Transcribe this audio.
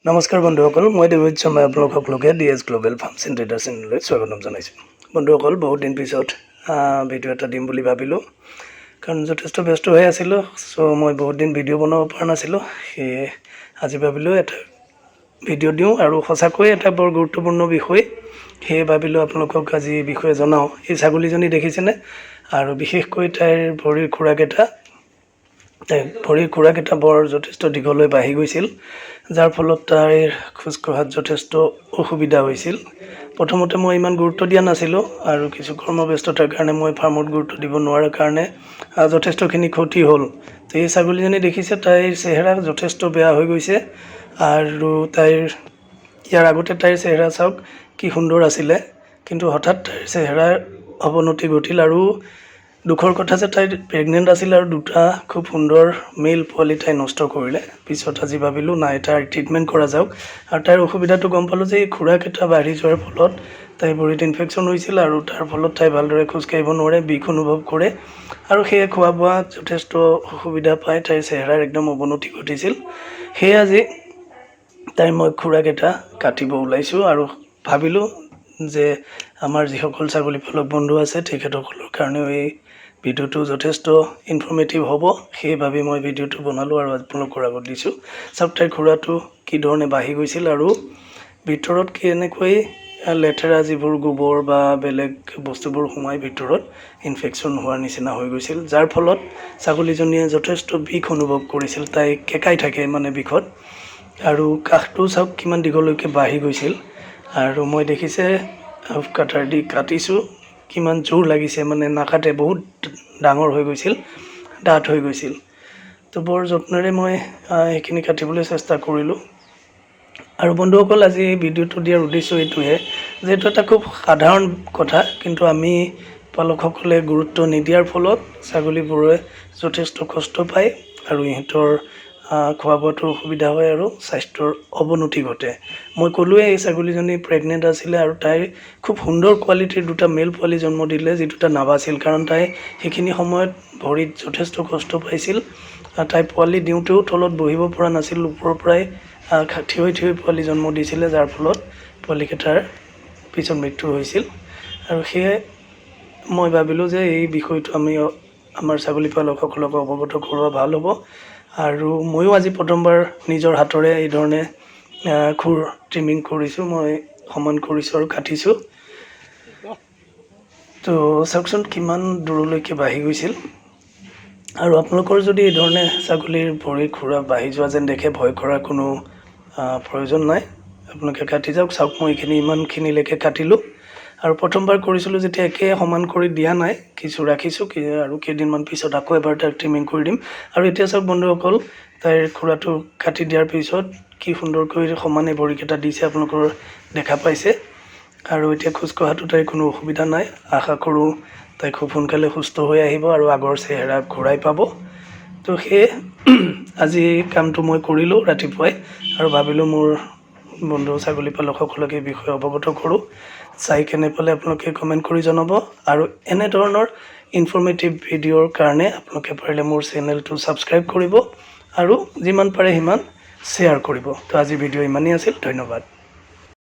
নমস্কাৰ বন্ধুসকল, মই দেৱজিৎ শৰ্মাই আপোনালোক সকলোকে DS global farms and traders চেনেললৈ স্বাগতম জনাইছোঁ। বন্ধুসকল, বহুত দিন পিছত ভিডিঅ' এটা দিম বুলি ভাবিলোঁ, কাৰণ যথেষ্ট ব্যস্ত হৈ আছিলোঁ। মই বহুত দিন ভিডিঅ' বনাব পৰা নাছিলোঁ, সেয়ে আজি ভাবিলোঁ এটা ভিডিঅ' দিওঁ আৰু সঁচাকৈ এটা বৰ গুৰুত্বপূৰ্ণ বিষয়, সেয়ে ভাবিলোঁ আপোনালোকক আজি এই বিষয়ে জনাওঁ। এই ছাগলীজনী দেখিছেনে? আৰু বিশেষকৈ তাইৰ ভৰিৰ খোৰাকেইটা বৰ যথেষ্ট দীঘলৈ বাঢ়ি গৈছিল, যাৰ ফলত তাইৰ খোজ কঢ়াত যথেষ্ট অসুবিধা হৈছিল। প্ৰথমতে মই ইমান গুৰুত্ব দিয়া নাছিলোঁ, আৰু কিছু কৰ্মব্যস্ততাৰ কাৰণে মই ফাৰ্মত গুৰুত্ব দিব নোৱাৰাৰ কাৰণে যথেষ্টখিনি ক্ষতি হ'ল। তো এই ছাগলীজনী দেখিছে, তাইৰ চেহেৰা যথেষ্ট বেয়া হৈ গৈছে। আৰু ইয়াৰ আগতে তাইৰ চেহেৰা চাওক কি সুন্দৰ আছিলে, কিন্তু হঠাৎ তাইৰ চেহেৰাৰ অৱনতি ঘটিল। আৰু দুখৰ কথা যে তাই প্ৰেগনেণ্ট আছিল আৰু দুটা খুব সুন্দৰ মেল পোৱালি তাই নষ্ট কৰিলে। পিছত আজি ভাবিলোঁ নাই, তাইৰ ট্ৰিটমেণ্ট কৰা যাওক। আৰু তাইৰ অসুবিধাটো গম পালোঁ যে এই খোৰাকেইটা বাঢ়ি যোৱাৰ ফলত তাইৰ ভৰিত ইনফেকশ্যন হৈছিল, আৰু তাৰ ফলত তাই ভালদৰে খোজকাঢ়িব নোৱাৰে, বিষ অনুভৱ কৰে, আৰু সেয়ে খোৱা বোৱাত যথেষ্ট অসুবিধা পাই তাইৰ চেহেৰাৰ একদম অৱনতি ঘটিছিল। সেয়ে আজি মই খোৰাকেইটা কাটিব ওলাইছোঁ, আৰু ভাবিলোঁ যে আমাৰ যিসকল ছাগলী পালক বন্ধু আছে তেখেতসকলৰ কাৰণেও এই ভিডিঅ'টো যথেষ্ট ইনফৰ্মেটিভ হ'ব, সেই ভাবি মই ভিডিঅ'টো বনালোঁ আৰু আপোনালোকৰ আগত দিছোঁ। চাওক তাইৰ খোৰাটো কি ধৰণে বাঢ়ি গৈছিল, আৰু ভিতৰত কেনেকৈ লেতেৰা যিবোৰ গোবৰ বা বেলেগ বস্তুবোৰ সোমাই ভিতৰত ইনফেকশ্যন হোৱাৰ নিচিনা হৈ গৈছিল, যাৰ ফলত ছাগলীজনীয়ে যথেষ্ট বিষ অনুভৱ কৰিছিল। তাই কেঁকাই থাকে মানে বিষত, আৰু কাষটো চাওক কিমান দীঘলৈকে বাঢ়ি গৈছিল। আৰু মই দেখিছে হাফ কাটাৰ দি কাটিছোঁ, কিমান জোৰ লাগিছে, মানে নাকাটে, বহুত ডাঙৰ হৈ গৈছিল, ডাঠ হৈ গৈছিল। তো বৰ যত্নেৰে মই সেইখিনি কাটিবলৈ চেষ্টা কৰিলোঁ। আৰু বন্ধুসকল, আজি এই ভিডিঅ'টো দিয়াৰ উদ্দেশ্য এইটোহে যে এইটো এটা খুব সাধাৰণ কথা, কিন্তু আমি পালকসকলে গুৰুত্ব নিদিয়াৰ ফলত ছাগলীবোৰে যথেষ্ট কষ্ট পায়, আৰু ইহঁতৰ খোৱা বোৱাটো অসুবিধা হয়, আৰু স্বাস্থ্যৰ অৱনতি ঘটে। মই ক'লোৱে এই ছাগলীজনী প্ৰেগনেণ্ট আছিলে, আৰু তাই খুব সুন্দৰ কোৱালিটিৰ দুটা মেল পোৱালি জন্ম দিলে, যি দুটা নাবাছিল, কাৰণ তাই সেইখিনি সময়ত ভৰিত যথেষ্ট কষ্ট পাইছিল। তাই পোৱালি দিওঁতেও তলত বহিব পৰা নাছিল, ওপৰৰ পৰাই থিয় হৈ পোৱালি জন্ম দিছিলে, যাৰ ফলত পোৱালিকেইটাৰ পিছত মৃত্যু হৈছিল। আৰু সেয়ে মই ভাবিলোঁ যে এই বিষয়টো আমি আমাৰ ছাগলী পালকসকলক অৱগত কৰোৱা ভাল হ'ব। আৰু ময়ো আজি প্ৰথমবাৰ নিজৰ হাতৰে এই ধৰণে খুৰ ট্ৰিমিং কৰিছোঁ, মই সমান কৰিছোঁ আৰু কাটিছোঁ। তো চাওকচোন কিমান দূৰলৈকে বাঢ়ি গৈছিল। আৰু আপোনালোকৰ যদি এই ধৰণে ছাগলীৰ ভৰি খুৰা বাঢ়ি যোৱা যেন দেখে, ভয় কৰাৰ কোনো প্ৰয়োজন নাই, আপোনালোকে কাটি যাওক। চাওক মই এইখিনি ইমানখিনিলৈকে কাটিলোঁ, আৰু প্ৰথমবাৰ কৰিছিলোঁ যেতিয়া একে সমান কৰি দিয়া নাই, কিছু ৰাখিছোঁ, আৰু কেইদিনমান পিছত আকৌ এবাৰ তাক ট্ৰিমিং কৰি দিম। আৰু এতিয়া চাওক বন্ধুসকল, তাইৰ খুৰাটো কাটি দিয়াৰ পিছত কি সুন্দৰকৈ সমানে ভৰিকেইটা দিছে, আপোনালোকৰ দেখা পাইছে। আৰু এতিয়া খোজ কঢ়াটো তাইৰ কোনো অসুবিধা নাই। আশা কৰোঁ তাই খুব সোনকালে সুস্থ হৈ আহিব আৰু আগৰ চেহেৰা ঘূৰাই পাব। তো সেয়ে আজি এই কামটো মই কৰিলোঁ ৰাতিপুৱাই, আৰু ভাবিলোঁ মোৰ বন্ধু ছাগলী পালকসকলক এই বিষয়ে অৱগত কৰোঁ। চাই কেনে পালে আপোনালোকে কমেণ্ট কৰি জনাব, আৰু এনেধৰণৰ ইনফৰ্মেটিভ ভিডিঅ'ৰ কাৰণে আপোনালোকে পাৰিলে মোৰ চেনেলটো ছাবস্ক্ৰাইব কৰিব, আৰু যিমান পাৰে সিমান শ্বেয়াৰ কৰিব। তো আজি ভিডিঅ' ইমানেই আছিল, ধন্যবাদ।